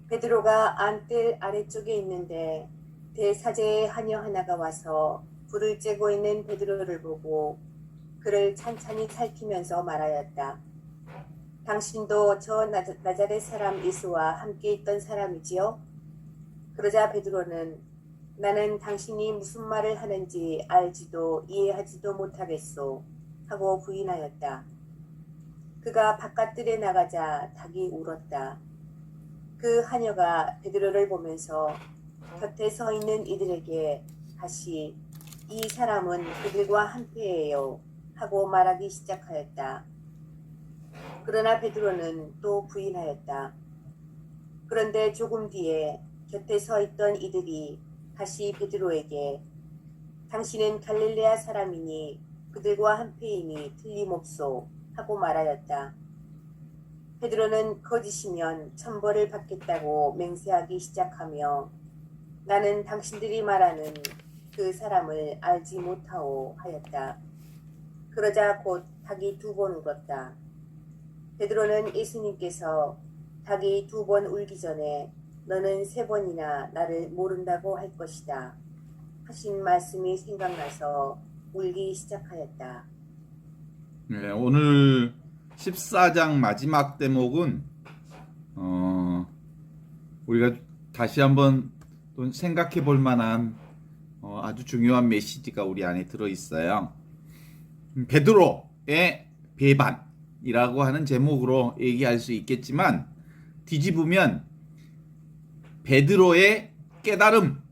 베드로가 안뜰 아래쪽에 있는데 대사제의 하녀 하나가 와서 불을 쬐고 있는 베드로를 보고 그를 찬찬히 살피면서 말하였다. 당신도 저 나자렛 사람 예수와 함께 있던 사람이지요? 그러자 베드로는 나는 당신이 무슨 말을 하는지 알지도 이해하지도 못하겠소 하고 부인하였다. 그가 바깥들에 나가자 닭이 울었다. 그 하녀가 베드로를 보면서 곁에 서 있는 이들에게 다시 이 사람은 그들과 한패예요 하고 말하기 시작하였다. 그러나 베드로는 또 부인하였다. 그런데 조금 뒤에 곁에 서 있던 이들이 다시 베드로에게 당신은 갈릴레아 사람이니 그들과 한패이니 틀림없소 하고 말하였다. 베드로는 거짓이면 천벌을 받겠다고 맹세하기 시작하며 나는 당신들이 말하는 그 사람을 알지 못하오 하였다. 그러자 곧 닭이 2번 울었다. 베드로는 예수님께서 닭이 2번 울기 전에 너는 3번이나 나를 모른다고 할 것이다 하신 말씀이 생각나서 울기 시작하였다. 네, 오늘 14장 마지막 대목은 우리가 다시 한번 또 생각해 볼 만한 아주 중요한 메시지가 우리 안에 들어 있어요. 베드로의 배반이라고 하는 제목으로 얘기할 수 있겠지만 뒤집으면 베드로의 깨달음으로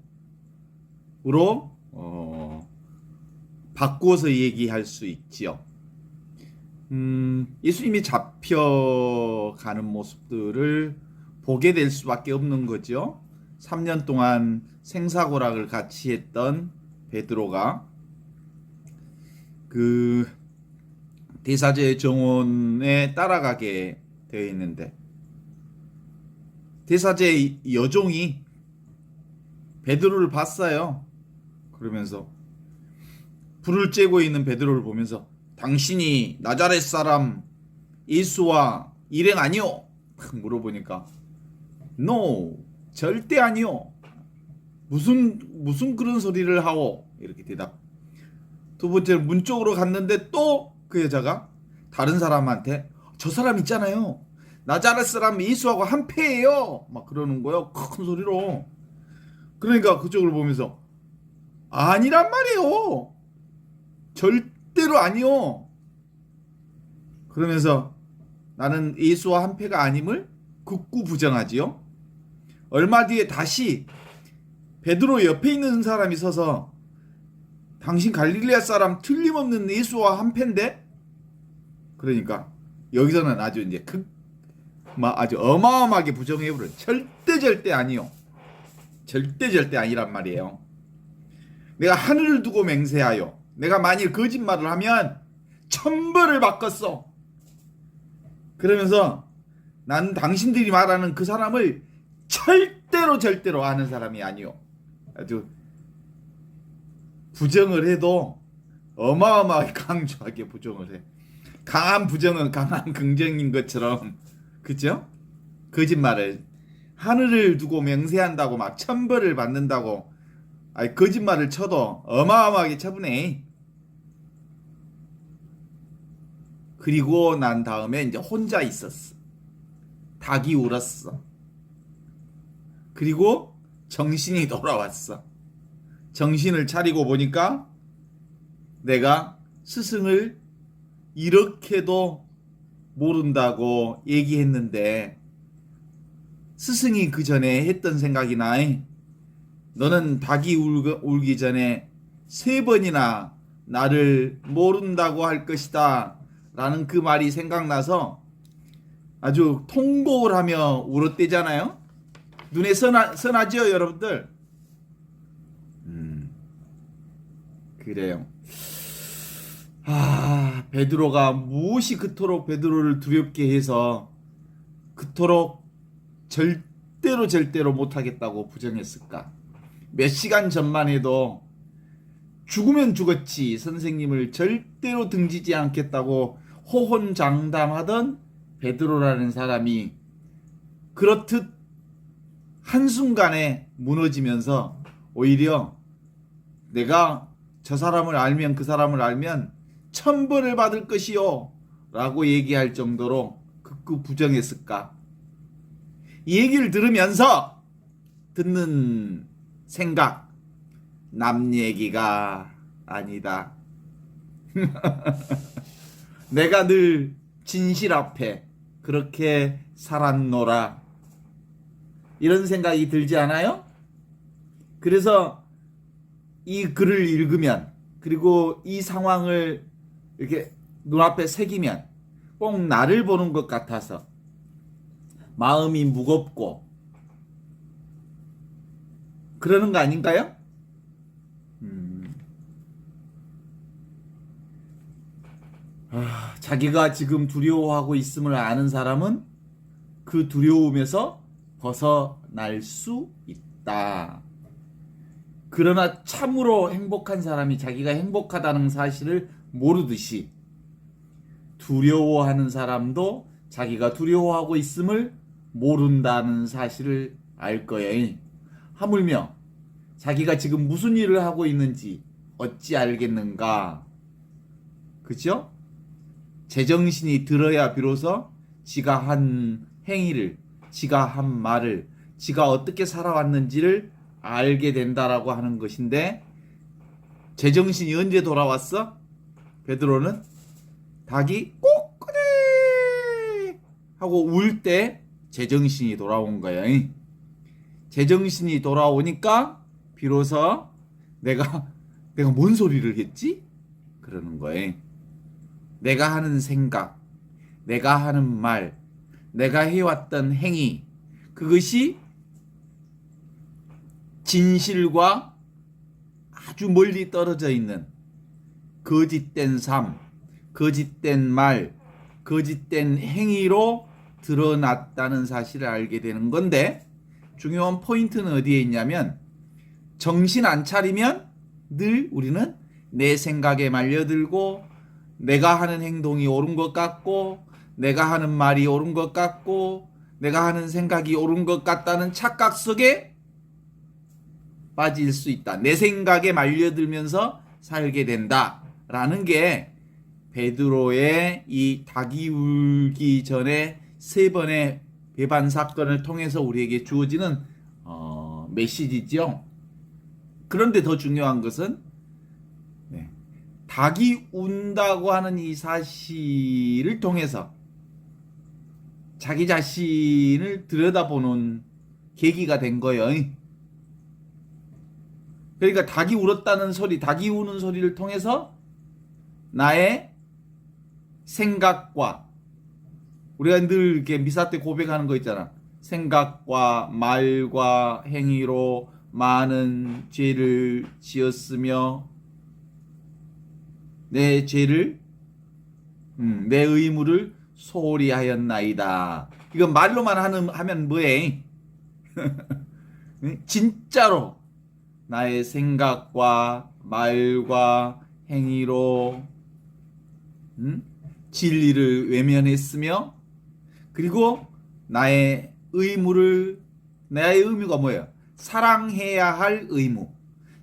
바꾸어서 얘기할 수 있지요. 예수님이 잡혀가는 모습들을 보게 될 수밖에 없는 거죠. 3년 동안 생사고락을 같이 했던 베드로가 그 대사제 정원에 따라가게 되어 있는데 대사제 여종이 베드로를 봤어요. 그러면서 불을 쬐고 있는 베드로를 보면서 당신이 나자렛 사람 예수와 일행 아니오? 물어보니까 No, 절대 아니오. 무슨 그런 소리를 하오? 이렇게 대답. 두 번째로 문 쪽으로 갔는데 또 그 여자가 다른 사람한테 저 사람 있잖아요. 나자렛 사람 예수하고 한패예요. 막 그러는 거예요. 큰 소리로. 그러니까 그쪽을 보면서 아니란 말이에요. 절대로 아니요. 그러면서 나는 예수와 한패가 아님을 극구 부정하지요. 얼마 뒤에 다시 베드로 옆에 있는 사람이 서서 당신 갈릴레아 사람 틀림없는 예수와 한패인데? 그러니까 여기서는 아주 이제 아주 어마어마하게 부정해버려. 절대 아니요. 절대 아니란 말이에요. 내가 하늘을 두고 맹세하여 내가 만일 거짓말을 하면 천벌을 받겠어. 그러면서 난 당신들이 말하는 그 사람을 절대로 아는 사람이 아니요. 아주 부정을 해도 어마어마하게 강조하게 부정을 해. 강한 부정은 강한 긍정인 것처럼, 그죠? 거짓말을 하늘을 두고 맹세한다고 막 천벌을 받는다고 거짓말을 쳐도 어마어마하게 처분해. 그리고 난 다음에 이제 혼자 있었어. 닭이 울었어. 그리고 정신이 돌아왔어. 정신을 차리고 보니까 내가 스승을 이렇게도 모른다고 얘기했는데 스승이 그 전에 했던 생각이 나. 너는 닭이 울기 전에 3번이나 나를 모른다고 할 것이다 라는 그 말이 생각나서 아주 통곡을 하며 울었대잖아요. 눈에 선하죠 여러분들? 그래요. 베드로가 무엇이 그토록 베드로를 두렵게 해서 그토록 절대로 못하겠다고 부정했을까? 몇 시간 전만 해도 죽으면 죽었지 선생님을 절대로 등지지 않겠다고 호혼장담하던 베드로라는 사람이 그렇듯 한순간에 무너지면서 오히려 내가 저 사람을 알면 그 사람을 알면 천벌을 받을 것이요 라고 얘기할 정도로 극구 부정했을까? 이 얘기를 들으면서 듣는 생각, 남 얘기가 아니다. 내가 늘 진실 앞에 그렇게 살았노라. 이런 생각이 들지 않아요? 그래서 이 글을 읽으면, 그리고 이 상황을 이렇게 눈앞에 새기면 꼭 나를 보는 것 같아서 마음이 무겁고 그러는 거 아닌가요? 자기가 지금 두려워하고 있음을 아는 사람은 그 두려움에서 벗어날 수 있다. 그러나 참으로 행복한 사람이 자기가 행복하다는 사실을 모르듯이 두려워하는 사람도 자기가 두려워하고 있음을 모른다는 사실을 알 거예요. 하물며 자기가 지금 무슨 일을 하고 있는지 어찌 알겠는가? 그죠? 제정신이 들어야 비로소 지가 한 행위를, 지가 한 말을, 지가 어떻게 살아왔는지를 알게 된다라고 하는 것인데, 제정신이 언제 돌아왔어? 베드로는 닭이 꼬꾸리 하고 울 때 제정신이 돌아온 거예요. 제정신이 돌아오니까 비로소 내가 뭔 소리를 했지? 그러는 거예요. 내가 하는 생각, 내가 하는 말, 내가 해왔던 행위, 그것이 진실과 아주 멀리 떨어져 있는 거짓된 삶, 거짓된 말, 거짓된 행위로 드러났다는 사실을 알게 되는 건데, 중요한 포인트는 어디에 있냐면, 정신 안 차리면 늘 우리는 내 생각에 말려들고, 내가 하는 행동이 옳은 것 같고, 내가 하는 말이 옳은 것 같고, 내가 하는 생각이 옳은 것 같다는 착각 속에 빠질 수 있다. 내 생각에 말려들면서 살게 된다라는 게 베드로의 이 닭이 울기 전에 3번의 배반 사건을 통해서 우리에게 주어지는 메시지죠. 그런데 더 중요한 것은 닭이 운다고 하는 이 사실을 통해서 자기 자신을 들여다보는 계기가 된 거예요. 그러니까 닭이 울었다는 소리, 닭이 우는 소리를 통해서 나의 생각과, 우리가 늘 이렇게 미사 때 고백하는 거 있잖아. 생각과 말과 행위로 많은 죄를 지었으며 내 죄를 내 의무를 소홀히 하였나이다. 이거 말로만 하면 뭐해? 진짜로 나의 생각과 말과 행위로 진리를 외면했으며, 그리고 나의 의무가 뭐예요? 사랑해야 할 의무.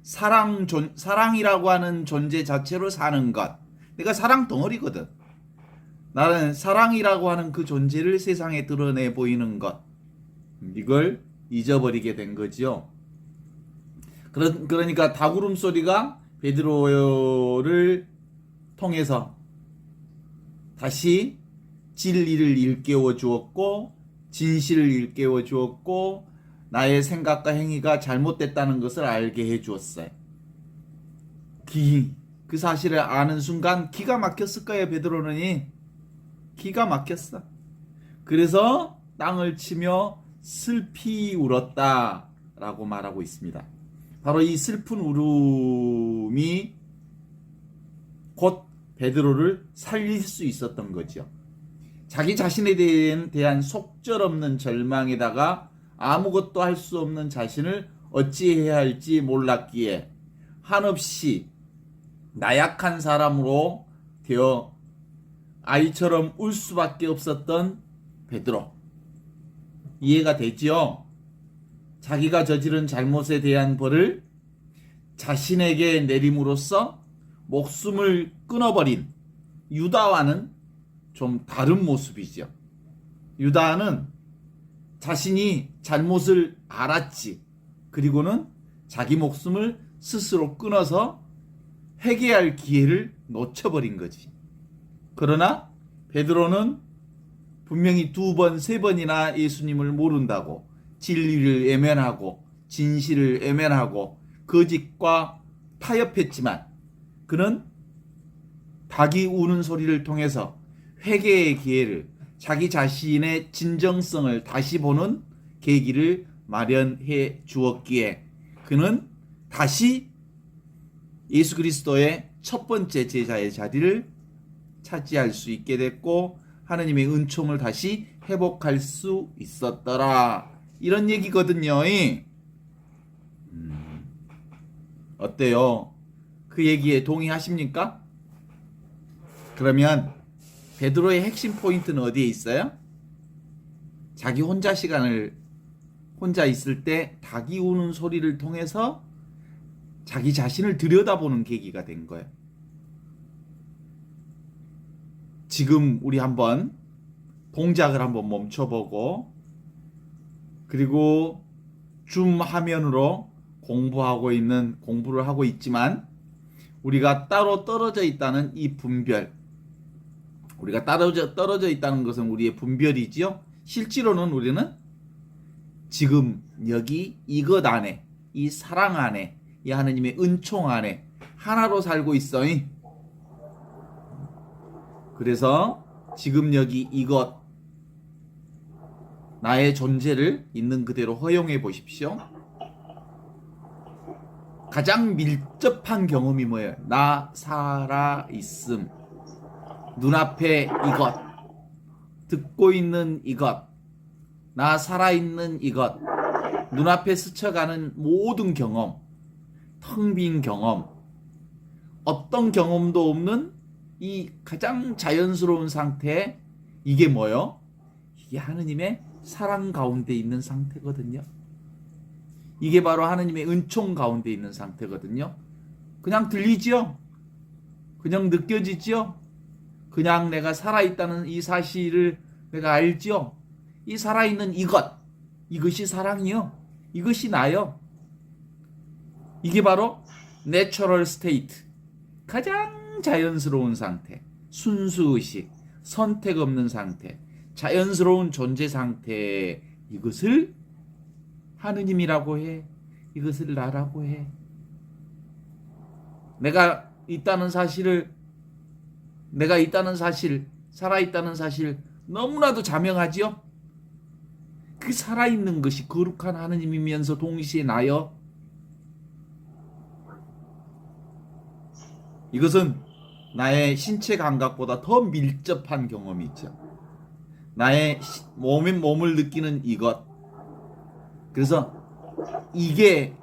사랑이라고 하는 존재 자체로 사는 것. 내가 사랑 덩어리거든. 나는 사랑이라고 하는 그 존재를 세상에 드러내 보이는 것. 이걸 잊어버리게 된 거죠. 그러니까 닭울음 소리가 베드로를 통해서 다시 진리를 일깨워 주었고, 진실을 일깨워 주었고, 나의 생각과 행위가 잘못됐다는 것을 알게 해 주었어요. 그 사실을 아는 순간 기가 막혔을 거예요. 베드로는 기가 막혔어. 그래서 땅을 치며 슬피 울었다라고 말하고 있습니다. 바로 이 슬픈 울음이 곧 베드로를 살릴 수 있었던 거죠. 자기 자신에 대한 속절없는 절망에다가 아무것도 할 수 없는 자신을 어찌해야 할지 몰랐기에 한없이 나약한 사람으로 되어 아이처럼 울 수밖에 없었던 베드로. 이해가 되죠? 자기가 저지른 잘못에 대한 벌을 자신에게 내림으로써 목숨을 끊어버린 유다와는 좀 다른 모습이죠. 유다는 자신이 잘못을 알았지. 그리고는 자기 목숨을 스스로 끊어서 회개할 기회를 놓쳐버린 거지. 그러나 베드로는 분명히 2번, 3번이나 예수님을 모른다고 진리를 외면하고 진실을 외면하고 거짓과 타협했지만 그는 닭이 우는 소리를 통해서 회개의 기회를 자기 자신의 진정성을 다시 보는 계기를 마련해 주었기에 그는 다시 예수 그리스도의 첫 번째 제자의 자리를 차지할 수 있게 됐고 하느님의 은총을 다시 회복할 수 있었더라. 이런 얘기거든요. 어때요? 그 얘기에 동의하십니까? 그러면 베드로의 핵심 포인트는 어디에 있어요? 자기 혼자 시간을 혼자 있을 때 닭이 우는 소리를 통해서 자기 자신을 들여다보는 계기가 된 거예요. 지금 우리 한번 동작을 한번 멈춰보고 그리고 줌 화면으로 공부를 하고 있지만 우리가 따로 떨어져 있다는 이 분별, 우리가 떨어져 있다는 것은 우리의 분별이지요. 실제로는 우리는 지금 여기 이것 안에, 이 사랑 안에, 이 하느님의 은총 안에 하나로 살고 있어. 그래서 지금 여기 이것, 나의 존재를 있는 그대로 허용해 보십시오. 가장 밀접한 경험이 뭐예요? 나 살아있음. 눈앞에 이것, 듣고 있는 이것, 나 살아있는 이것, 눈앞에 스쳐가는 모든 경험, 텅 빈 경험, 어떤 경험도 없는 이 가장 자연스러운 상태, 이게 뭐요? 이게 하느님의 사랑 가운데 있는 상태거든요. 이게 바로 하느님의 은총 가운데 있는 상태거든요. 그냥 들리지요? 그냥 느껴지지요? 그냥 내가 살아있다는 이 사실을 내가 알지요? 이 살아있는 이것이 사랑이요. 이것이 나요. 이게 바로 내추럴 스테이트, 가장 자연스러운 상태, 순수의식, 선택 없는 상태, 자연스러운 존재 상태, 이것을 하느님이라고 해. 이것을 나라고 해. 내가 있다는 사실, 살아있다는 사실 너무나도 자명하지요? 그 살아있는 것이 거룩한 하느님이면서 동시에 나요. 이것은 나의 신체 감각보다 더 밀접한 경험이죠. 나의 몸을 느끼는 이것. 그래서 이게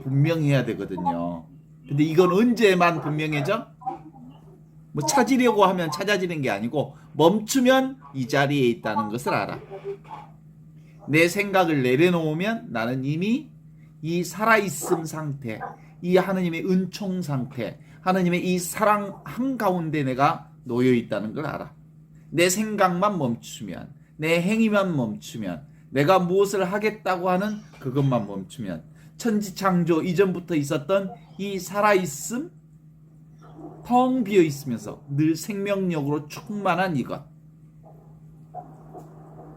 분명해야 되거든요. 근데 이건 언제만 분명해져? 뭐 찾으려고 하면 찾아지는 게 아니고 멈추면 이 자리에 있다는 것을 알아. 내 생각을 내려놓으면 나는 이미 이 살아있음 상태, 이 하느님의 은총 상태, 하느님의 이 사랑 한가운데 내가 놓여 있다는 걸 알아. 내 생각만 멈추면, 내 행위만 멈추면, 내가 무엇을 하겠다고 하는 그것만 멈추면 천지창조 이전부터 있었던 이 살아있음, 텅 비어 있으면서 늘 생명력으로 충만한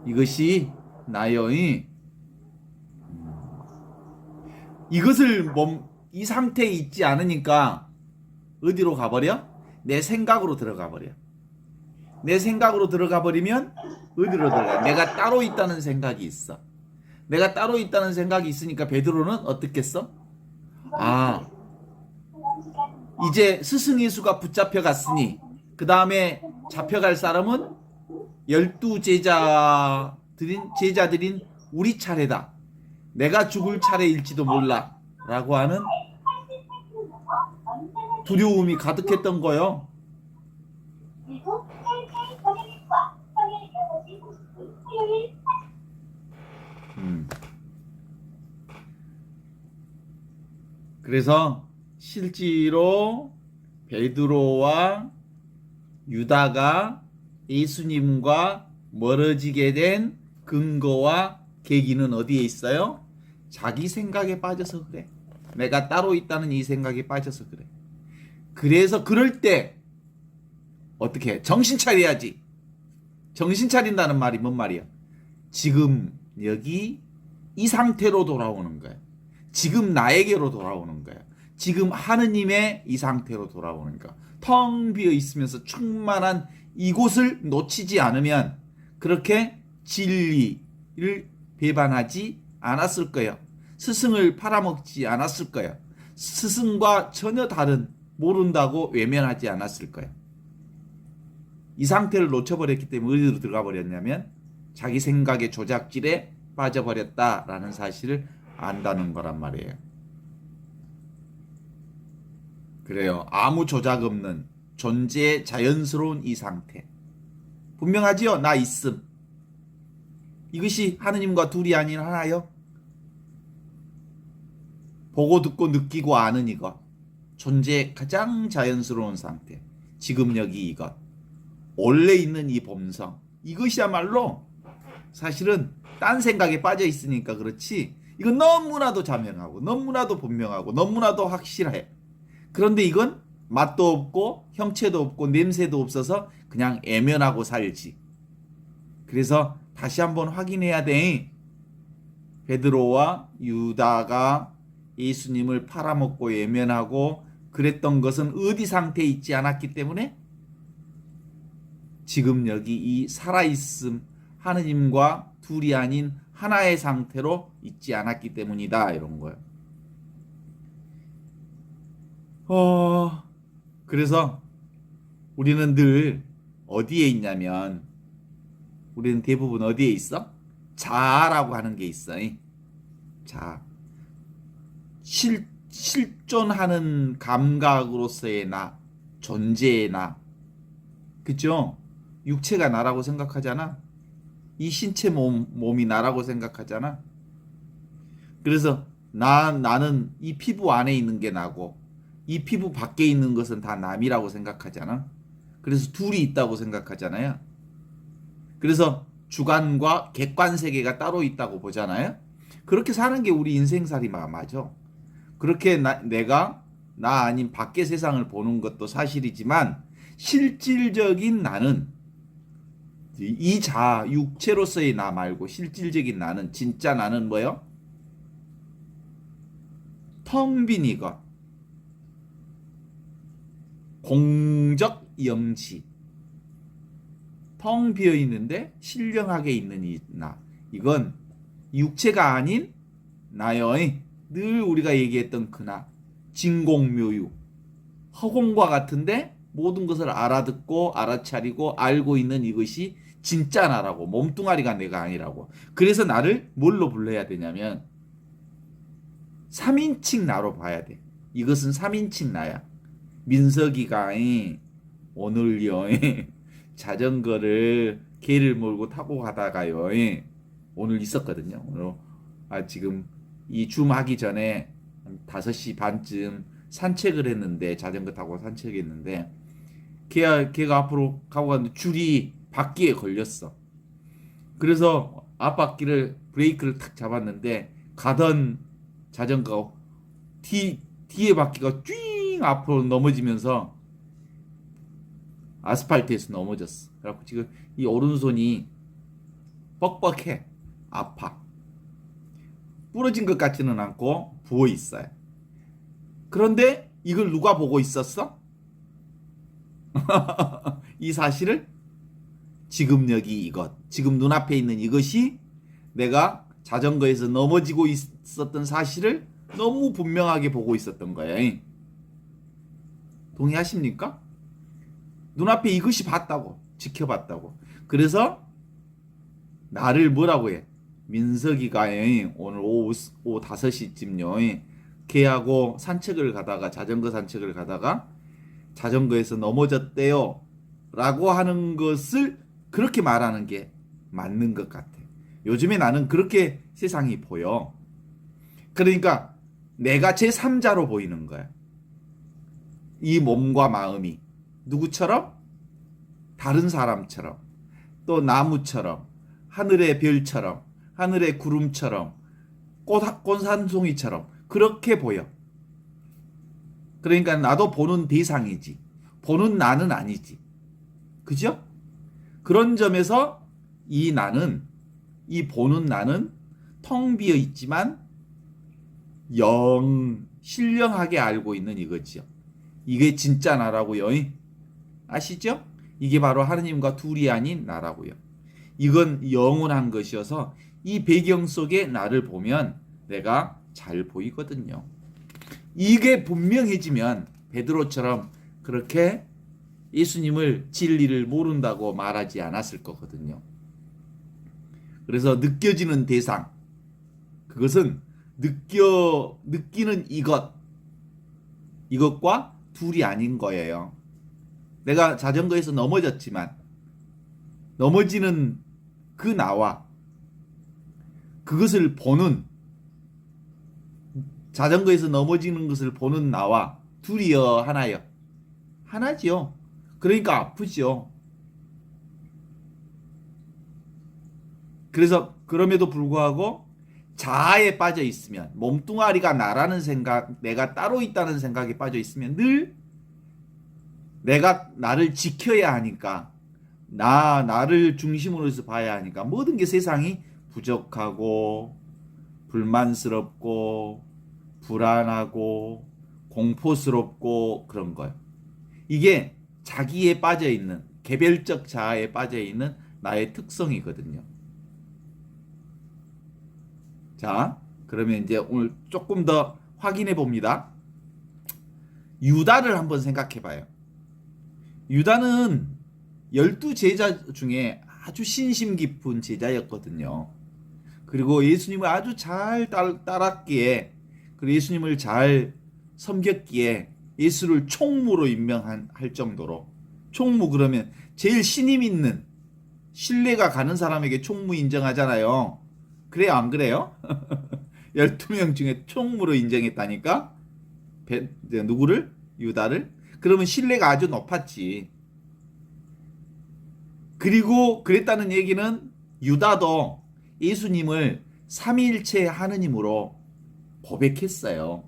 이것이 나요. 이것을 이 상태에 있지 않으니까 어디로 가버려? 내 생각으로 들어가 버려. 내 생각으로 들어가 버리면 어디로 들어가? 내가 따로 있다는 생각이 있어. 내가 따로 있다는 생각이 있으니까 베드로는 어떻겠어? 이제 스승 예수가 붙잡혀 갔으니 그 다음에 잡혀갈 사람은 12 제자들인 우리 차례다. 내가 죽을 차례일지도 몰라 라고 하는 두려움이 가득했던 거요. 그래서 실제로 베드로와 유다가 예수님과 멀어지게 된 근거와 계기는 어디에 있어요? 자기 생각에 빠져서 그래. 내가 따로 있다는 이 생각에 빠져서 그래. 그래서 그럴 때 어떻게 해? 정신 차려야지. 정신 차린다는 말이 뭔 말이야? 지금 여기 이 상태로 돌아오는 거야. 지금 나에게로 돌아오는 거야. 지금 하느님의 이 상태로 돌아오는 거야. 텅 비어 있으면서 충만한 이곳을 놓치지 않으면 그렇게 진리를 배반하지 않았을 거예요. 스승을 팔아먹지 않았을 거예요. 스승과 전혀 다른 모른다고 외면하지 않았을 거예요. 이 상태를 놓쳐버렸기 때문에 어디로 들어가 버렸냐면 자기 생각의 조작질에 빠져버렸다라는 사실을 안다는 거란 말이에요. 그래요. 아무 조작 없는 존재의 자연스러운 이 상태. 분명하지요? 나 있음. 이것이 하느님과 둘이 아닌 하나요? 보고 듣고 느끼고 아는 이것. 존재의 가장 자연스러운 상태. 지금 여기 이것. 원래 있는 이 본성. 이것이야말로 사실은 딴 생각에 빠져 있으니까 그렇지. 이건 너무나도 자명하고 너무나도 분명하고 너무나도 확실해. 그런데 이건 맛도 없고 형체도 없고 냄새도 없어서 그냥 애면하고 살지. 그래서 다시 한번 확인해야 돼. 베드로와 유다가 예수님을 팔아먹고 외면하고 그랬던 것은 어디 상태에 있지 않았기 때문에 지금 여기 이 살아있음 하느님과 둘이 아닌 하나의 상태로 있지 않았기 때문이다 이런 거예요. 그래서 우리는 늘 어디에 있냐면 우리는 대부분 어디에 있어? 자아라고 하는 게 있어. 자, 실존하는 감각으로서의 나, 존재의 나, 그죠? 육체가 나라고 생각하잖아. 이 신체 몸이 나라고 생각하잖아. 그래서 나는 이 피부 안에 있는 게 나고 이 피부 밖에 있는 것은 다 남이라고 생각하잖아. 그래서 둘이 있다고 생각하잖아요. 그래서 주관과 객관 세계가 따로 있다고 보잖아요. 그렇게 사는 게 우리 인생살이 맞아. 그렇게 내가 나 아닌 밖의 세상을 보는 것도 사실이지만 실질적인 나는 이 자아, 육체로서의 나 말고 실질적인 나는, 진짜 나는 뭐요? 텅 빈 이것. 공적 영지. 텅 비어 있는데 신령하게 있는 이 나. 이건 육체가 아닌 나요. 늘 우리가 얘기했던 그 나. 진공묘유. 허공과 같은데 모든 것을 알아듣고 알아차리고 알고 있는 이것이 진짜 나라고. 몸뚱아리가 내가 아니라고. 그래서 나를 뭘로 불러야 되냐면 3인칭 나로 봐야 돼. 이것은 3인칭 나야. 민석이가 오늘요 자전거를 개를 몰고 타고 가다가요 오늘 있었거든요. 오늘 지금 이 줌 하기 전에 5시 반쯤 산책을 했는데 자전거 타고 산책했는데 걔가 앞으로 가고 갔는데 줄이 바퀴에 걸렸어. 그래서 앞바퀴를 브레이크를 탁 잡았는데 가던 자전거 뒤에 바퀴가 쭉 앞으로 넘어지면서 아스팔트에서 넘어졌어. 그래갖고 지금 이 오른손이 뻑뻑해. 아파. 부러진 것 같지는 않고 부어 있어요. 그런데 이걸 누가 보고 있었어? 이 사실을 지금 여기 이것, 지금 눈앞에 있는 이것이 내가 자전거에서 넘어지고 있었던 사실을 너무 분명하게 보고 있었던 거예요. 동의하십니까? 눈앞에 이것이 봤다고, 지켜봤다고. 그래서 나를 뭐라고 해? 민석이가 오늘 오후 5시쯤요. 걔하고 산책을 가다가 자전거 산책을 가다가 자전거에서 넘어졌대요. 라고 하는 것을 그렇게 말하는 게 맞는 것 같아. 요즘에 나는 그렇게 세상이 보여. 그러니까 내가 제3자로 보이는 거야. 이 몸과 마음이 누구처럼? 다른 사람처럼, 또 나무처럼, 하늘의 별처럼, 하늘의 구름처럼, 꽃산송이처럼 그렇게 보여. 그러니까 나도 보는 대상이지, 보는 나는 아니지. 그죠? 그런 점에서 이 나는, 이 보는 나는 텅 비어 있지만 신령하게 알고 있는 이거지요. 이게 진짜 나라고요. 아시죠? 이게 바로 하느님과 둘이 아닌 나라고요. 이건 영원한 것이어서 이 배경 속에 나를 보면 내가 잘 보이거든요. 이게 분명해지면 베드로처럼 그렇게 예수님을 진리를 모른다고 말하지 않았을 거거든요. 그래서 느껴지는 대상, 그것은 느끼는 이것과 둘이 아닌 거예요. 내가 자전거에서 넘어졌지만 넘어지는 그 나와 그것을 보는, 자전거에서 넘어지는 것을 보는 나와 둘이여 하나요? 하나지요. 그러니까 아프죠. 그래서 그럼에도 불구하고 자아에 빠져 있으면, 몸뚱아리가 나라는 생각, 내가 따로 있다는 생각에 빠져 있으면 늘 내가 나를 지켜야 하니까, 나를 중심으로 해서 봐야 하니까 모든 게 세상이 부족하고 불만스럽고 불안하고 공포스럽고 그런 거예요. 이게 자기에 빠져 있는, 개별적 자아에 빠져 있는 나의 특성이거든요. 자, 그러면 이제 오늘 조금 더 확인해 봅니다. 유다를 한번 생각해 봐요. 유다는 12제자 중에 아주 신심 깊은 제자였거든요. 그리고 예수님을 아주 잘 따랐기에, 그리고 예수님을 잘 섬겼기에 예수를 총무로 임명할 정도로, 총무 그러면 제일 신임 있는, 신뢰가 가는 사람에게 총무 인정하잖아요. 그래요, 안 그래요? 12명 중에 총무로 인정했다니까? 누구를? 유다를? 그러면 신뢰가 아주 높았지. 그리고 그랬다는 얘기는 유다도 예수님을 삼위일체 하느님으로 고백했어요.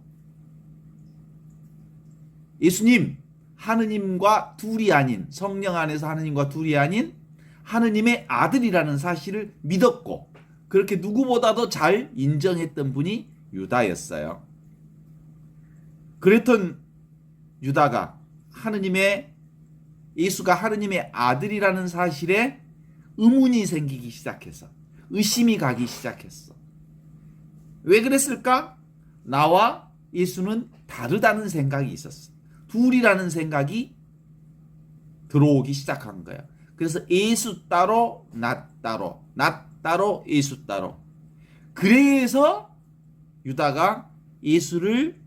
예수님, 하느님과 둘이 아닌, 성령 안에서 하느님과 둘이 아닌 하느님의 아들이라는 사실을 믿었고, 그렇게 누구보다도 잘 인정했던 분이 유다였어요. 그랬던 유다가 예수가 하느님의 아들이라는 사실에 의문이 생기기 시작해서, 의심이 가기 시작했어. 왜 그랬을까? 나와 예수는 다르다는 생각이 있었어. 둘이라는 생각이 들어오기 시작한 거야. 그래서 예수 따로 나 따로, 나 따로 예수 따로. 그래서 유다가 예수를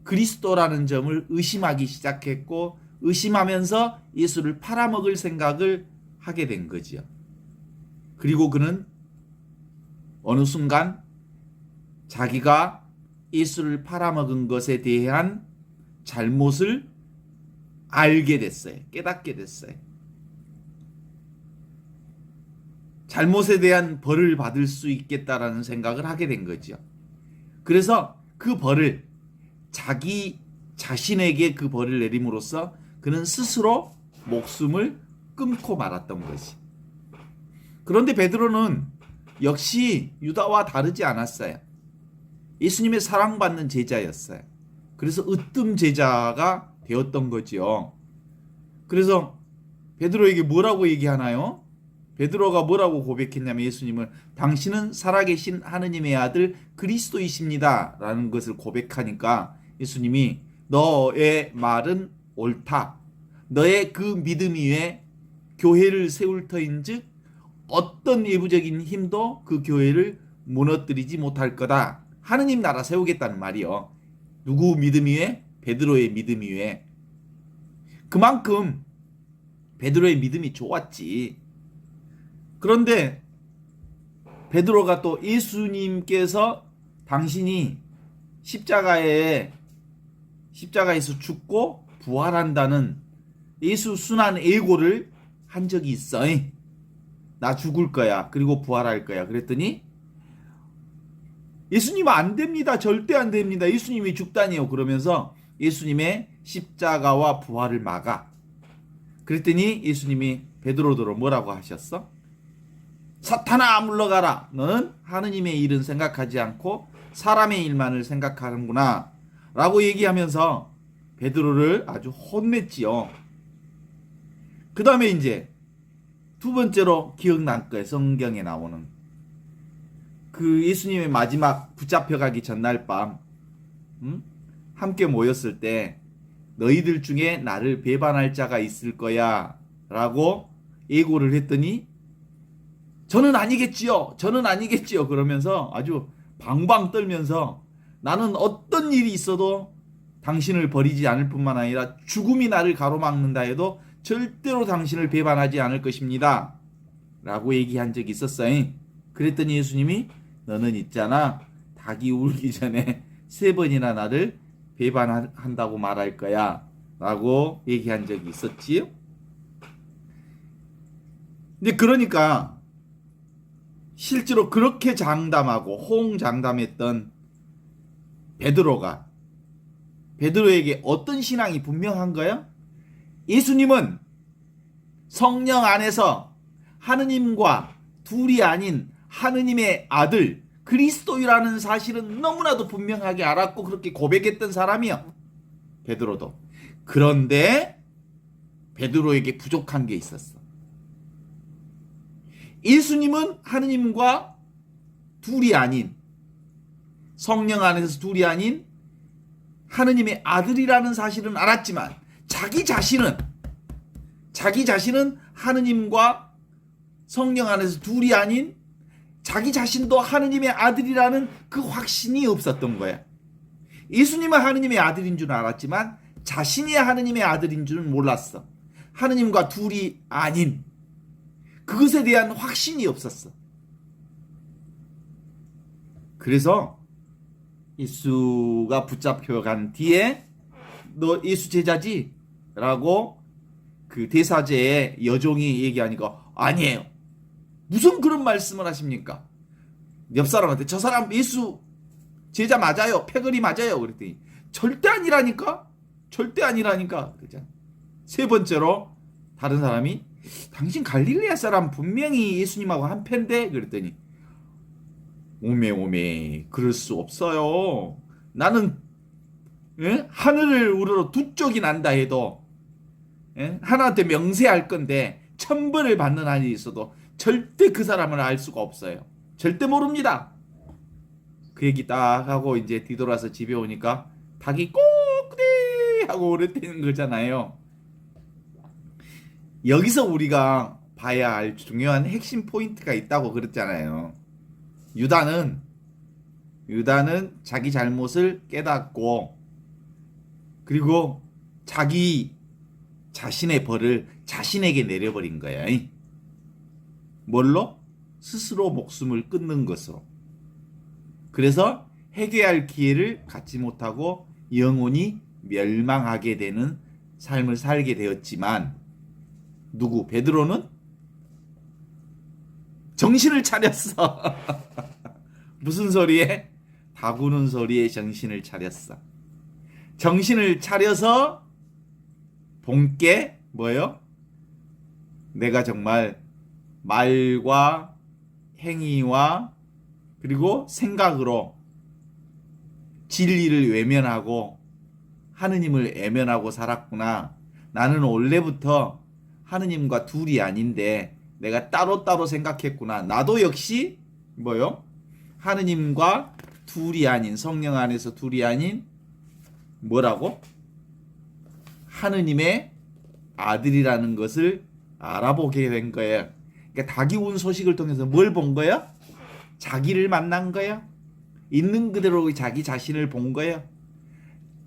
그리스도라는 점을 의심하기 시작했고, 의심하면서 예수를 팔아먹을 생각을 하게 된 거지요. 그리고 그는 어느 순간 자기가 예수를 팔아먹은 것에 대한 잘못을 알게 됐어요. 깨닫게 됐어요. 잘못에 대한 벌을 받을 수 있겠다라는 생각을 하게 된 거죠. 그래서 그 벌을, 자기 자신에게 그 벌을 내림으로써 그는 스스로 목숨을 끊고 말았던 것이. 그런데 베드로는 역시 유다와 다르지 않았어요. 예수님의 사랑받는 제자였어요. 그래서 으뜸 제자가 되었던 거지요. 그래서 베드로에게 뭐라고 얘기하나요? 베드로가 뭐라고 고백했냐면, 예수님을 당신은 살아계신 하느님의 아들 그리스도이십니다 라는 것을 고백하니까 예수님이 너의 말은 옳다. 너의 그 믿음 위에 교회를 세울 터인즉 어떤 외부적인 힘도 그 교회를 무너뜨리지 못할 거다. 하느님 나라 세우겠다는 말이요. 누구 믿음 위에? 베드로의 믿음 위에. 그만큼 베드로의 믿음이 좋았지. 그런데 베드로가 또 예수님께서 당신이 십자가에서 죽고 부활한다는 예수 순환 예고를 한 적이 있어. 나 죽을 거야. 그리고 부활할 거야. 그랬더니 예수님은 안 됩니다. 절대 안 됩니다. 예수님이 죽다니요. 그러면서 예수님의 십자가와 부활을 막아. 그랬더니 예수님이 베드로더러 뭐라고 하셨어? 사탄아 물러가라. 너는 하느님의 일은 생각하지 않고 사람의 일만을 생각하는구나. 라고 얘기하면서 베드로를 아주 혼냈지요. 그 다음에 이제 두 번째로 기억날 거예요. 성경에 나오는 그 예수님의 마지막 붙잡혀가기 전날 밤 함께 모였을 때 너희들 중에 나를 배반할 자가 있을 거야 라고 예고를 했더니 저는 아니겠지요. 저는 아니겠지요. 그러면서 아주 방방 떨면서 나는 어떤 일이 있어도 당신을 버리지 않을 뿐만 아니라 죽음이 나를 가로막는다 해도 절대로 당신을 배반하지 않을 것입니다. 라고 얘기한 적이 있었어요. 그랬더니 예수님이 너는 있잖아. 닭이 울기 전에 3번이나 나를 배반한다고 말할 거야. 라고 얘기한 적이 있었지요. 근데 그러니까 실제로 그렇게 장담하고 호응장담했던 베드로에게 어떤 신앙이 분명한 거야? 예수님은 성령 안에서 하느님과 둘이 아닌 하느님의 아들 그리스도라는 사실은 너무나도 분명하게 알았고 그렇게 고백했던 사람이야. 베드로도. 그런데 베드로에게 부족한 게 있었어. 예수님은 하느님과 둘이 아닌 성령 안에서 둘이 아닌 하느님의 아들이라는 사실은 알았지만 자기 자신은 하느님과 성령 안에서 둘이 아닌 자기 자신도 하느님의 아들이라는 그 확신이 없었던 거야. 예수님은 하느님의 아들인 줄 알았지만 자신이 하느님의 아들인 줄은 몰랐어. 하느님과 둘이 아닌 그것에 대한 확신이 없었어. 그래서 예수가 붙잡혀간 뒤에 너 예수 제자지? 라고 그 대사제의 여종이 얘기하니까 아니에요. 무슨 그런 말씀을 하십니까? 옆 사람한테 저 사람 예수 제자 맞아요. 패거리 맞아요. 그랬더니 절대 아니라니까. 절대 아니라니까. 그죠? 세 번째로 다른 사람이 당신 갈릴레아 사람 분명히 예수님하고 한 편데 그랬더니 오메 그럴 수 없어요. 나는 하늘을 우러러 두 쪽이 난다 해도 하나한테 명세할 건데 천벌을 받는 한이 있어도 절대 그 사람을 알 수가 없어요. 절대 모릅니다. 그 얘기 딱 하고 이제 뒤돌아서 집에 오니까 닭이 꼬꾸리 하고 오랬다는 거잖아요. 여기서 우리가 봐야 할 중요한 핵심 포인트가 있다고 그랬잖아요. 유다는 자기 잘못을 깨닫고 그리고 자기 자신의 벌을 자신에게 내려버린 거야. 뭘로? 스스로 목숨을 끊는 것으로. 그래서 회개할 기회를 갖지 못하고 영원히 멸망하게 되는 삶을 살게 되었지만 누구? 베드로는 정신을 차렸어. 무슨 소리에? 다구는 소리에 정신을 차렸어. 정신을 차려서 본께 뭐요? 내가 정말 말과 행위와 그리고 생각으로 진리를 외면하고 하느님을 외면하고 살았구나. 나는 원래부터 하느님과 둘이 아닌데 내가 따로따로 생각했구나. 나도 역시 뭐요? 하느님과 둘이 아닌 성령 안에서 둘이 아닌 뭐라고? 하느님의 아들이라는 것을 알아보게 된 거예요. 그러니까 닭이 운 소식을 통해서 뭘 본 거야? 자기를 만난 거야. 있는 그대로 자기 자신을 본 거야.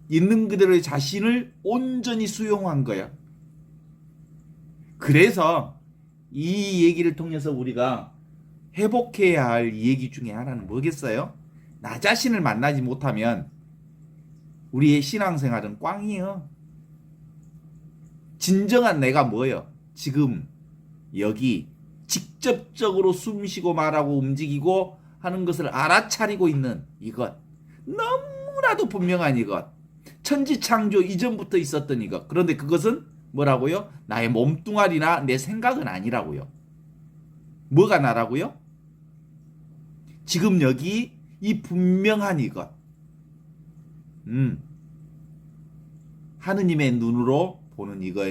있는 그대로의 자신을 온전히 수용한 거야. 그래서 이 얘기를 통해서 우리가 회복해야 할 얘기 중에 하나는 뭐겠어요? 나 자신을 만나지 못하면 우리의 신앙생활은 꽝이에요. 진정한 내가 뭐예요? 지금 여기 직접적으로 숨쉬고 말하고 움직이고 하는 것을 알아차리고 있는 이것, 너무나도 분명한 이것, 천지창조 이전부터 있었던 이것. 그런데 그것은 뭐라고요? 나의 몸뚱아리나 내 생각은 아니라고요. 뭐가 나라고요? 지금 여기 이 분명한 이것, 하느님의 눈으로 보는 이거,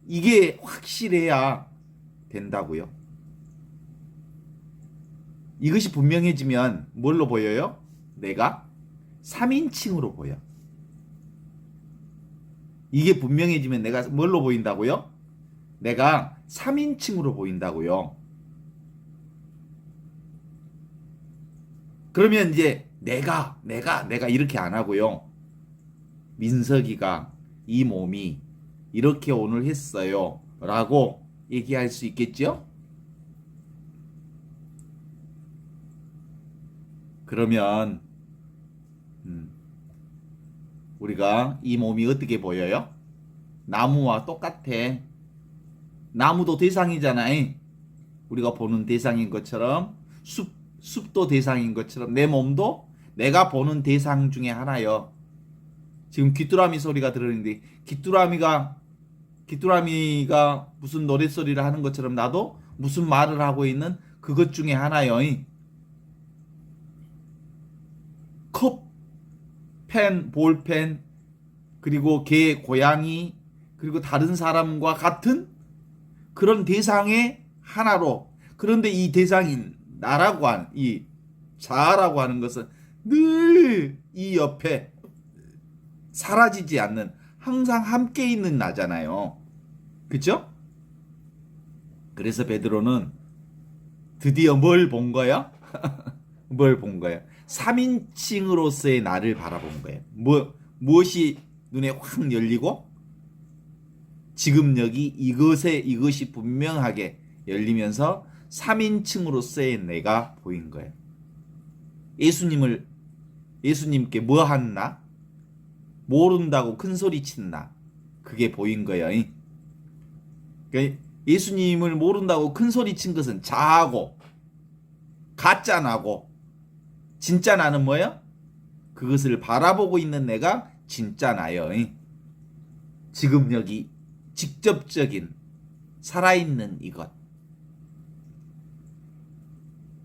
이게 확실해야 된다고요. 이것이 분명해지면 뭘로 보여요? 내가 3인칭으로 보여. 이게 분명해지면 내가 뭘로 보인다고요? 내가 3인칭으로 보인다고요. 그러면 이제 내가 이렇게 안 하고요. 민석이가 이 몸이 이렇게 오늘 했어요 라고 얘기할 수 있겠죠? 그러면 우리가 이 몸이 어떻게 보여요? 나무와 똑같아. 나무도 대상이잖아요. 우리가 보는 대상인 것처럼 숲도 대상인 것처럼 내 몸도 내가 보는 대상 중에 하나요. 지금 귀뚜라미 소리가 들리는데 귀뚜라미가 무슨 노랫소리를 하는 것처럼 나도 무슨 말을 하고 있는 그것 중에 하나요. 컵, 펜, 볼펜, 그리고 개, 고양이, 그리고 다른 사람과 같은 그런 대상의 하나로. 그런데 이 대상인 나라고 하는, 이 자아라고 하는 것은 늘 이 옆에 사라지지 않는, 항상 함께 있는 나잖아요. 그죠? 그래서 베드로는 드디어 뭘 본 거야? 뭘 본 거야? 3인칭으로서의 나를 바라본 거예요. 무엇이 눈에 확 열리고 지금 여기 이것이 분명하게 열리면서 3인칭으로서의 내가 보인 거예요. 예수님께 뭐 한나? 모른다고 큰 소리 친나? 그게 보인 거예요. 그러니까 예수님을 모른다고 큰 소리 친 것은 자아고, 가짜 나고, 진짜 나는 뭐야? 그것을 바라보고 있는 내가 진짜 나요. 지금 여기 직접적인 살아있는 이것.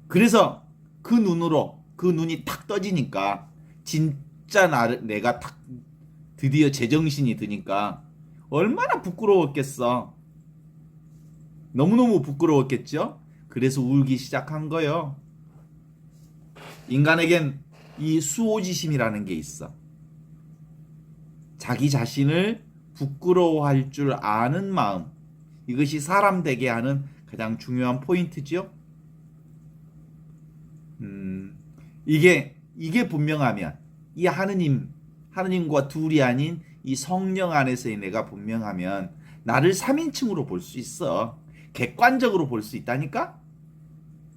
그래서 그 눈이 탁 떠지니까 진짜 내가 탁 드디어 제정신이 드니까 얼마나 부끄러웠겠어. 너무너무 부끄러웠겠죠? 그래서 울기 시작한 거예요. 인간에겐 이 수호지심이라는 게 있어. 자기 자신을 부끄러워할 줄 아는 마음. 이것이 사람 되게 하는 가장 중요한 포인트죠. 이게 분명하면, 이 하느님과 둘이 아닌 이 성령 안에서의 내가 분명하면 나를 3인칭으로 볼 수 있어. 객관적으로 볼 수 있다니까?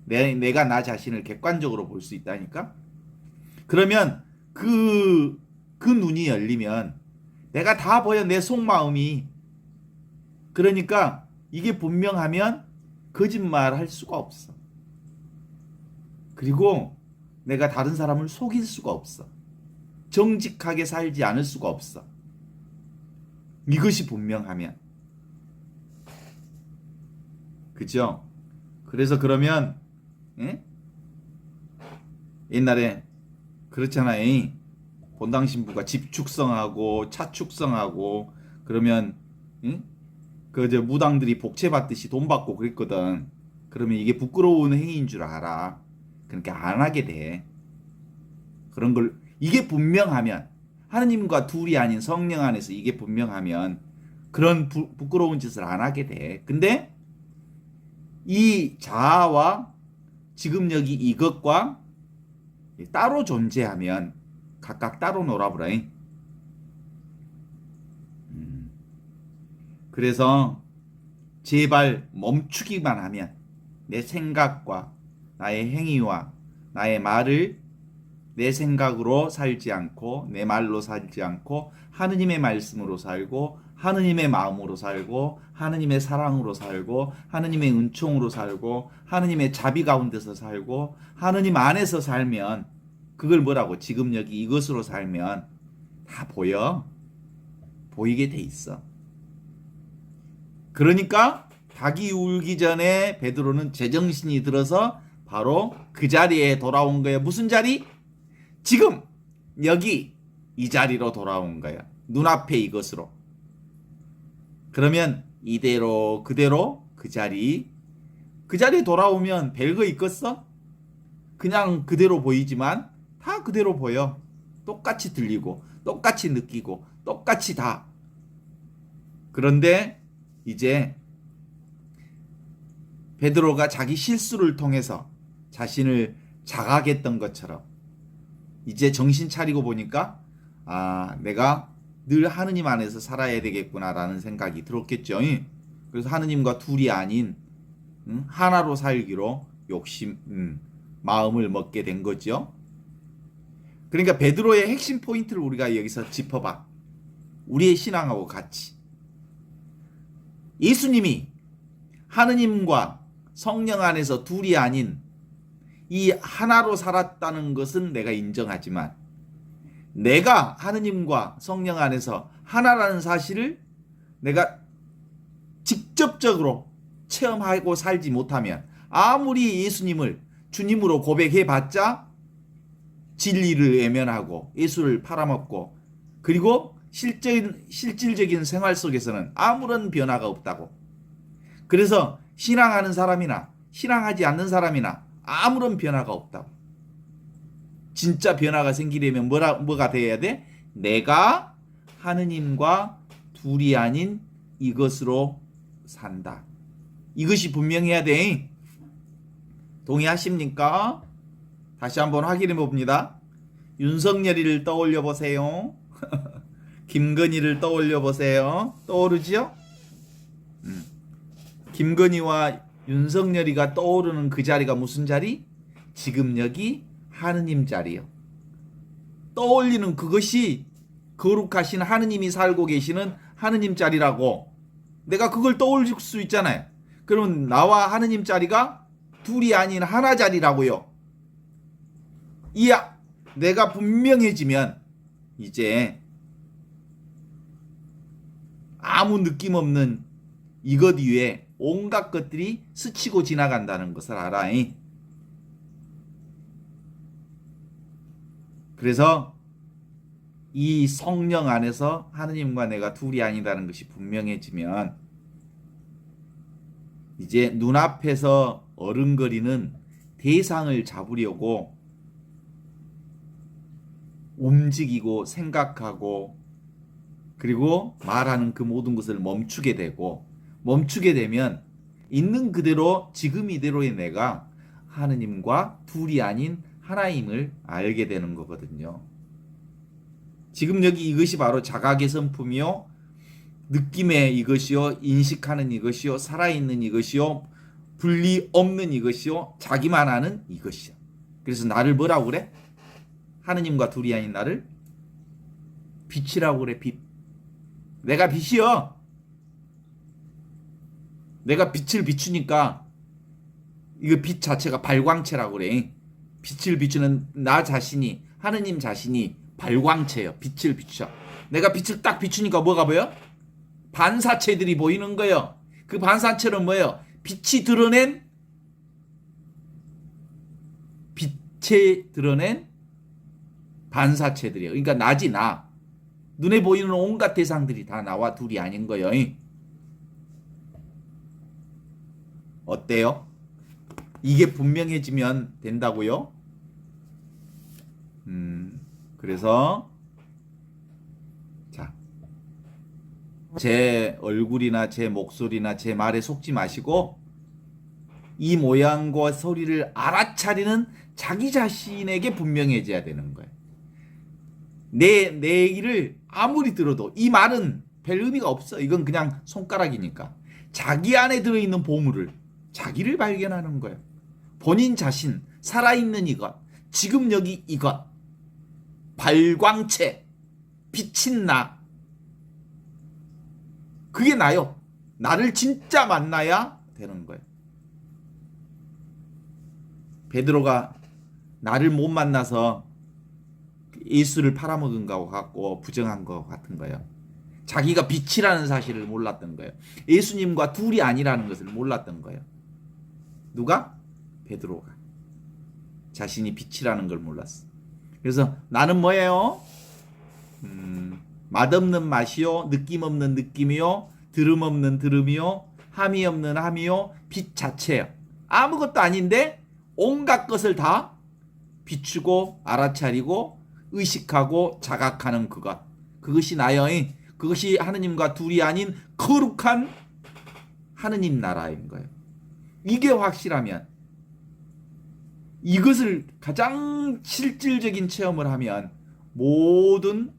내가 나 자신을 객관적으로 볼 수 있다니까? 그러면 그 눈이 열리면 내가 다 보여, 내 속마음이. 그러니까 이게 분명하면 거짓말 할 수가 없어. 그리고 내가 다른 사람을 속일 수가 없어. 정직하게 살지 않을 수가 없어. 이것이 분명하면. 그죠? 그래서 그러면 옛날에 그렇잖아요. 본당 신부가 집 축성하고 차 축성하고 그러면 그 무당들이 복채 받듯이 돈 받고 그랬거든. 그러면 이게 부끄러운 행위인 줄 알아. 그러니까 안 하게 돼. 그런 걸 이게 분명하면, 하느님과 둘이 아닌 성령 안에서 이게 분명하면 그런 부끄러운 짓을 안 하게 돼. 근데 이 자아와 지금 여기 이것과 따로 존재하면 각각 따로 놀아보라. 그래서 제발 멈추기만 하면 내 생각과 나의 행위와 나의 말을 내 생각으로 살지 않고 내 말로 살지 않고 하느님의 말씀으로 살고 하느님의 마음으로 살고 하느님의 사랑으로 살고 하느님의 은총으로 살고 하느님의 자비 가운데서 살고 하느님 안에서 살면 그걸 뭐라고 지금 여기 이것으로 살면 다 보이게 돼 있어. 그러니까 닭이 울기 전에 베드로는 제정신이 들어서 바로 그 자리에 돌아온 거야. 무슨 자리? 지금 여기 이 자리로 돌아온 거야. 눈앞에 이것으로. 그러면 이대로 그대로 그 자리에 돌아오면 별거 있겠어? 그냥 그대로 보이지만 다 그대로 보여. 똑같이 들리고 똑같이 느끼고 똑같이 다. 그런데 이제 베드로가 자기 실수를 통해서 자신을 자각했던 것처럼 이제 정신 차리고 보니까 내가 늘 하느님 안에서 살아야 되겠구나라는 생각이 들었겠죠. 그래서 하느님과 둘이 아닌 하나로 살기로 마음을 먹게 된 거죠. 그러니까 베드로의 핵심 포인트를 우리가 여기서 짚어봐. 우리의 신앙하고 같이. 예수님이 하느님과 성령 안에서 둘이 아닌 이 하나로 살았다는 것은 내가 인정하지만 내가 하느님과 성령 안에서 하나라는 사실을 내가 직접적으로 체험하고 살지 못하면 아무리 예수님을 주님으로 고백해봤자 진리를 외면하고 예수를 팔아먹고 그리고 실질적인 생활 속에서는 아무런 변화가 없다고. 그래서 신앙하는 사람이나 신앙하지 않는 사람이나 아무런 변화가 없다고. 진짜 변화가 생기려면 뭐가 돼야 돼? 내가 하느님과 둘이 아닌 이것으로 산다. 이것이 분명해야 돼. 동의하십니까? 다시 한번 확인해 봅니다. 윤석열이를 떠올려 보세요. 김건희를 떠올려 보세요. 떠오르지요? 김건희와 윤석열이가 떠오르는 그 자리가 무슨 자리? 지금 여기 하느님 자리요. 떠올리는 그것이 거룩하신 하느님이 살고 계시는 하느님 자리라고. 내가 그걸 떠올릴 수 있잖아요. 그러면 나와 하느님 자리가 둘이 아닌 하나 자리라고요. 내가 분명해지면 이제 아무 느낌 없는 이것 위에 온갖 것들이 스치고 지나간다는 것을 알아. 그래서 이 성령 안에서 하느님과 내가 둘이 아니다는 것이 분명해지면 이제 눈앞에서 어른거리는 대상을 잡으려고 움직이고 생각하고 그리고 말하는 그 모든 것을 멈추게 되고 멈추게 되면 있는 그대로 지금 이대로의 내가 하느님과 둘이 아닌 하나임을 알게 되는 거거든요. 지금 여기 이것이 바로 자각의 성품이요, 느낌의 이것이요, 인식하는 이것이요, 살아있는 이것이요, 분리 없는 이것이요, 자기만 아는 이것이요. 그래서 나를 뭐라고 그래? 하느님과 둘이 아닌 나를 빛이라고 그래. 빛. 내가 빛이요. 내가 빛을 비추니까 이거 빛 자체가 발광체라고 그래. 빛을 비추는 나 자신이, 하느님 자신이 발광체예요. 빛을 비춰. 내가 빛을 딱 비추니까 뭐가 보여? 반사체들이 보이는 거예요. 그 반사체는 뭐예요? 빛이 드러낸 반사체들이에요. 그러니까 나지 나. 눈에 보이는 온갖 대상들이 다 나와 둘이 아닌 거예요. 어때요? 이게 분명해지면 된다고요? 그래서 자, 제 얼굴이나 제 목소리나 제 말에 속지 마시고 이 모양과 소리를 알아차리는 자기 자신에게 분명해져야 되는 거예요. 내 얘기를 아무리 들어도 이 말은 별 의미가 없어. 이건 그냥 손가락이니까. 자기 안에 들어있는 보물을, 자기를 발견하는 거예요. 본인 자신, 살아있는 이것, 지금 여기 이것, 발광체, 빛인 나. 그게 나요. 나를 진짜 만나야 되는 거예요. 베드로가 나를 못 만나서 예수를 팔아먹은 거 같고 부정한 거 같은 거예요. 자기가 빛이라는 사실을 몰랐던 거예요. 예수님과 둘이 아니라는 것을 몰랐던 거예요. 누가? 베드로가. 자신이 빛이라는 걸 몰랐어. 그래서 나는 뭐예요? 맛없는 맛이요, 느낌 없는 느낌이요, 들음 없는 들음이요, 함이 없는 함이요, 빛 자체예요. 아무것도 아닌데 온갖 것을 다 비추고 알아차리고 의식하고 자각하는 그것. 그것이 나요. 그것이 하느님과 둘이 아닌 거룩한 하느님 나라인 거예요. 이게 확실하면, 이것을 가장 실질적인 체험을 하면 모든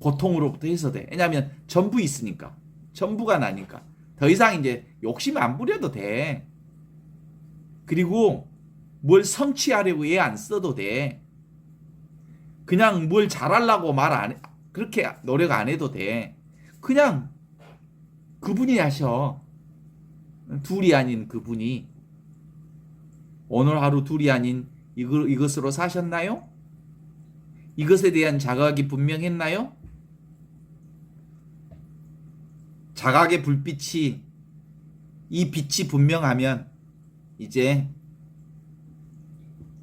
고통으로부터 해소돼. 왜냐하면 전부 있으니까. 전부가 나니까. 더 이상 이제 욕심 안 부려도 돼. 그리고 뭘 성취하려고 얘 안 써도 돼. 그냥 뭘 잘하려고 그렇게 노력 안 해도 돼. 그냥 그분이 하셔. 둘이 아닌 그분이. 오늘 하루 둘이 아닌 이것으로 사셨나요? 이것에 대한 자각이 분명했나요? 자각의 불빛이, 이 빛이 분명하면 이제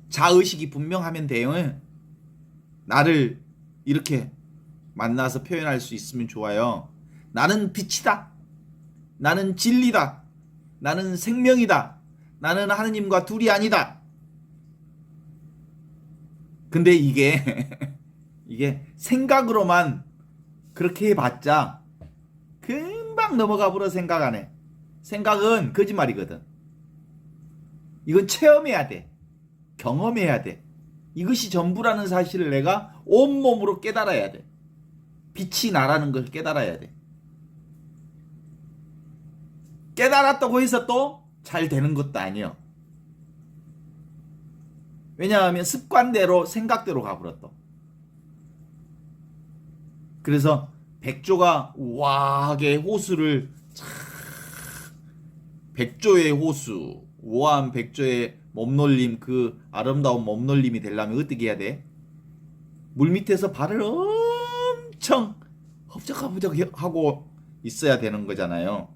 자의식이 분명하면 돼요. 나를 이렇게 만나서 표현할 수 있으면 좋아요. 나는 빛이다. 나는 진리다. 나는 생명이다. 나는 하느님과 둘이 아니다. 근데 이게 생각으로만 그렇게 해봤자 금방 넘어가 버려. 생각 안 해. 생각은 거짓말이거든. 이건 체험해야 돼. 경험해야 돼. 이것이 전부라는 사실을 내가 온몸으로 깨달아야 돼. 빛이 나라는 걸 깨달아야 돼. 깨달았다고 해서 또 잘 되는 것도 아니요. 왜냐하면 습관대로 생각대로 가버렸어. 그래서 백조가 우아하게 호수를 백조의 호수, 우아한 백조의 몸놀림, 그 아름다운 몸놀림이 되려면 어떻게 해야 돼? 물 밑에서 발을 엄청 허벅허벅하고 있어야 되는 거잖아요.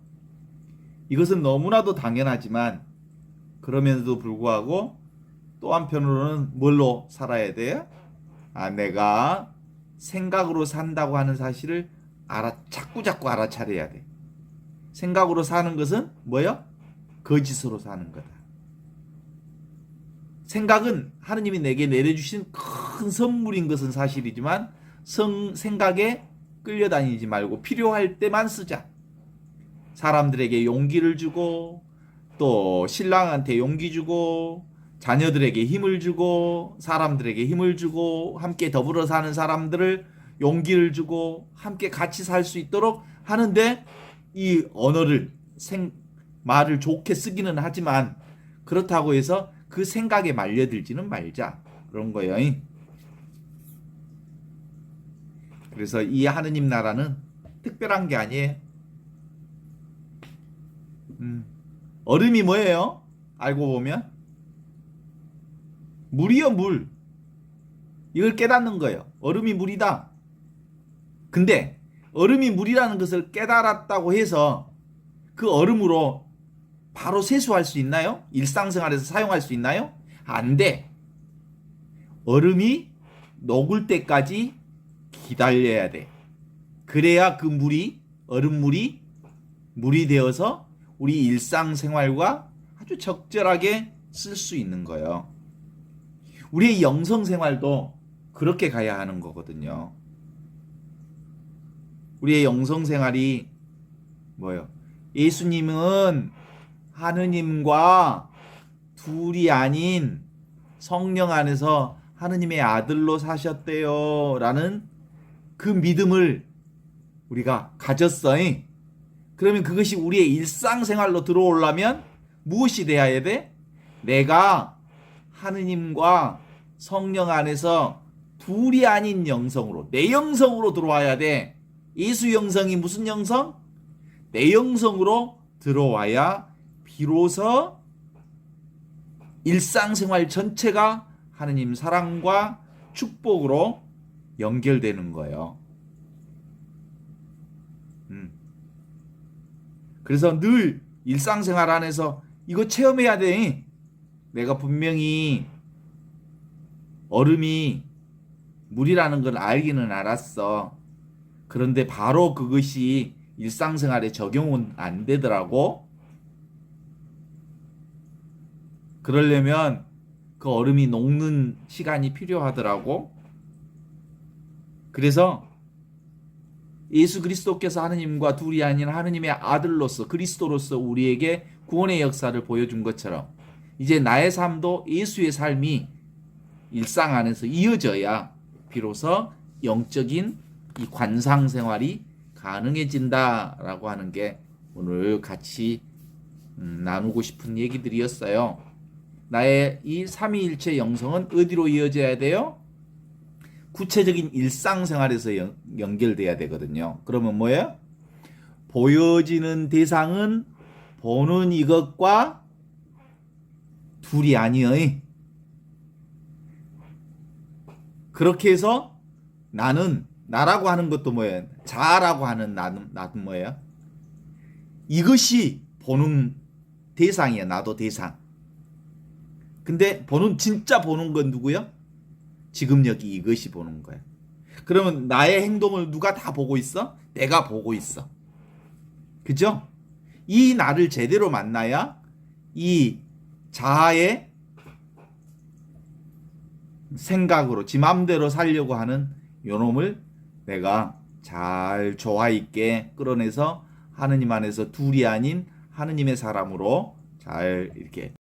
이것은 너무나도 당연하지만 그러면서도 불구하고 또 한편으로는 뭘로 살아야 돼요? 내가 생각으로 산다고 하는 사실을 자꾸 알아차려야 돼. 생각으로 사는 것은 뭐요? 거짓으로 사는 거다. 생각은 하느님이 내게 내려주신 큰 선물인 것은 사실이지만 생각에 끌려다니지 말고 필요할 때만 쓰자. 사람들에게 용기를 주고, 또 신랑한테 용기 주고, 자녀들에게 힘을 주고, 사람들에게 힘을 주고, 함께 더불어 사는 사람들을 용기를 주고 함께 같이 살 수 있도록 하는데, 이 언어를 말을 좋게 쓰기는 하지만 그렇다고 해서 그 생각에 말려들지는 말자, 그런 거예요. 그래서 이 하느님 나라는 특별한 게 아니에요. 얼음이 뭐예요? 알고 보면 물이요, 물. 이걸 깨닫는 거예요. 얼음이 물이다. 근데 얼음이 물이라는 것을 깨달았다고 해서 그 얼음으로 바로 세수할 수 있나요? 일상생활에서 사용할 수 있나요? 안 돼. 얼음이 녹을 때까지 기다려야 돼. 그래야 그 얼음물이 물이 되어서 우리 일상생활과 아주 적절하게 쓸 수 있는 거예요. 우리의 영성생활도 그렇게 가야 하는 거거든요. 우리의 영성생활이 뭐예요? 예수님은 하느님과 둘이 아닌 성령 안에서 하느님의 아들로 사셨대요 라는 그 믿음을 우리가 가졌어요. 그러면 그것이 우리의 일상생활로 들어오려면 무엇이 돼야 돼? 내가 하느님과 성령 안에서 둘이 아닌 영성으로, 내 영성으로 들어와야 돼. 예수 영성이 무슨 영성? 내 영성으로 들어와야 비로소 일상생활 전체가 하느님 사랑과 축복으로 연결되는 거예요. 그래서 늘 일상생활 안에서 이거 체험해야 돼. 내가 분명히 얼음이 물이라는 걸 알기는 알았어. 그런데 바로 그것이 일상생활에 적용은 안 되더라고. 그러려면 그 얼음이 녹는 시간이 필요하더라고. 그래서 예수 그리스도께서 하느님과 둘이 아닌 하느님의 아들로서 그리스도로서 우리에게 구원의 역사를 보여준 것처럼 이제 나의 삶도 예수의 삶이 일상 안에서 이어져야 비로소 영적인 이 관상 생활이 가능해진다라고 하는 게 오늘 같이 나누고 싶은 얘기들이었어요. 나의 이 삼위일체 영성은 어디로 이어져야 돼요? 구체적인 일상생활에서 연결돼야 되거든요. 그러면 뭐예요? 보여지는 대상은 보는 이것과 둘이 아니의. 그렇게 해서 나라고 하는 것도 뭐예요? 자라고 하는 나는 뭐예요? 이것이 보는 대상이야. 나도 대상. 근데 진짜 보는 건 누구요? 지금 여기 이것이 보는 거야. 그러면 나의 행동을 누가 다 보고 있어? 내가 보고 있어. 그죠? 이 나를 제대로 만나야 이 자아의 생각으로 지 맘대로 살려고 하는 요놈을 내가 잘 조화 있게 끌어내서 하느님 안에서 둘이 아닌 하느님의 사람으로 잘 이렇게